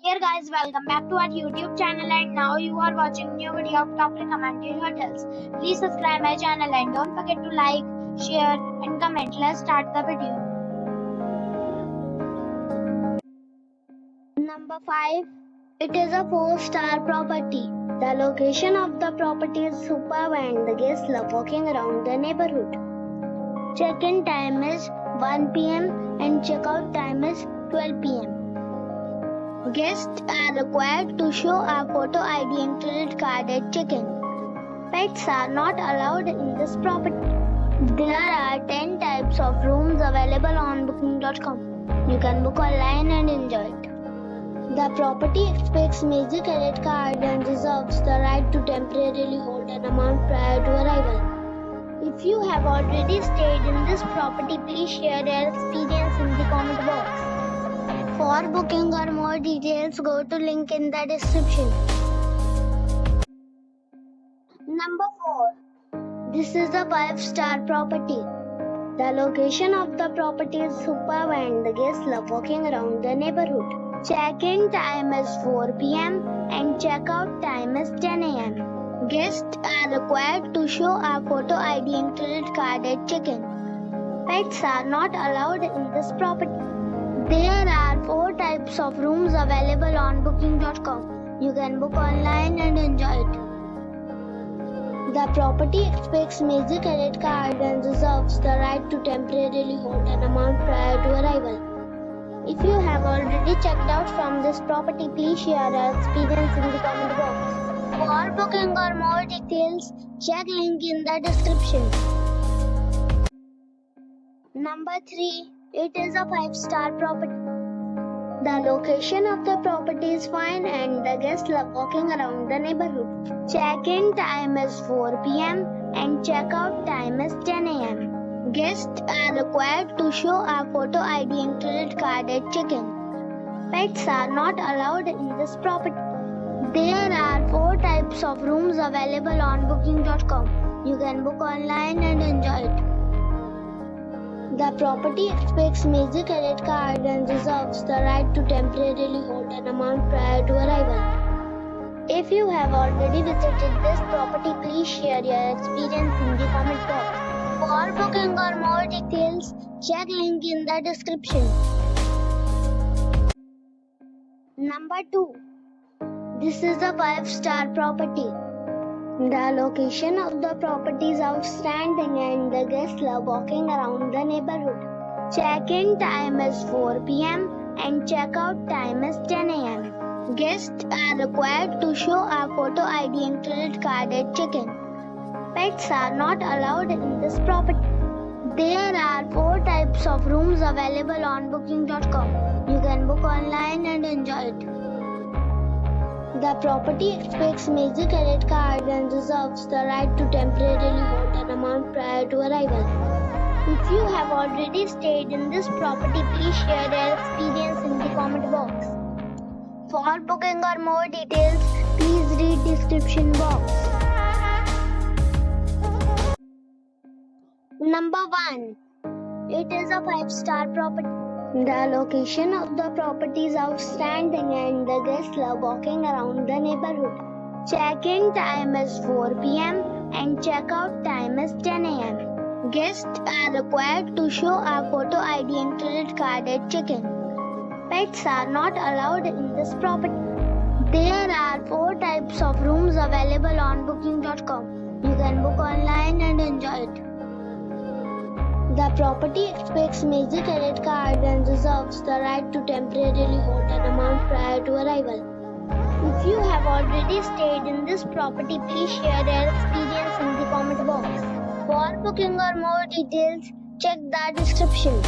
Here guys, welcome back to our YouTube channel and now you are watching new video of top recommended hotels. Please subscribe my channel and don't forget to like, share and comment. Let's start the video. Number 5. It is a 4-star property. The location of the property is superb and the guests love walking around the neighborhood. Check-in time is 1 p.m. and check-out time is 12 p.m. Guests are required to show a photo ID and credit card at check-in. Pets are not allowed in this property. There are 10 types of rooms available on booking.com. You can book online and enjoy it. The property expects major credit card and reserves the right to temporarily hold an amount prior to arrival. If you have already stayed in this property, please share your experience in the comment box. For booking or more details, go to link in the description. Number 4. This is a 5-star property. The location of the property is superb and the guests love walking around the neighborhood. Check-in time is 4 p.m. and check-out time is 10 a.m. Guests are required to show a photo ID and credit card at check-in. Pets are not allowed in this property. There are 4 types of rooms available on booking.com. You can book online and enjoy it. The property expects major credit card and reserves the right to temporarily hold an amount prior to arrival. If you have already checked out from this property, please share your experience in the comment box. For booking or more details, check link in the description. Number 3. It is a 5-star property. The location of the property is fine and the guests love walking around the neighborhood. Check-in time is 4 p.m. and check-out time is 10 a.m. Guests are required to show a photo ID and credit card at check-in. Pets are not allowed in this property. There are 4 types of rooms available on booking.com. You can book online and enjoy it. The property expects major credit card and reserves the right to temporarily hold an amount prior to arrival. If you have already visited this property, please share your experience in the comment box. For booking or more details, check link in the description. Number 2. This is a 5-star property. The location of the property is outstanding and the guests love walking around the neighborhood. Check-in time is 4 p.m. and check-out time is 10 a.m. Guests are required to show a photo ID and credit card at check-in. Pets are not allowed in this property. There are 4 types of rooms available on booking.com. You can book online and enjoy it. The property expects major credit card and reserves the right to temporarily hold an amount prior to arrival. If you have already stayed in this property, please share your experience in the comment box. For booking or more details, please read description box. Number 1. It is a 5-star property. The location of the property is outstanding and the guests love walking around the neighborhood. Check-in time is 4 p.m. and check-out time is 10 a.m. Guests are required to show a photo ID and credit card at check-in. Pets are not allowed in this property. There are 4 types of rooms available on booking.com. You can book online and enjoy it. The property expects major credit card and reserves the right to temporarily hold an amount prior to arrival. If you have already stayed in this property, please share your experience in the comment box. For booking or more details, check the description.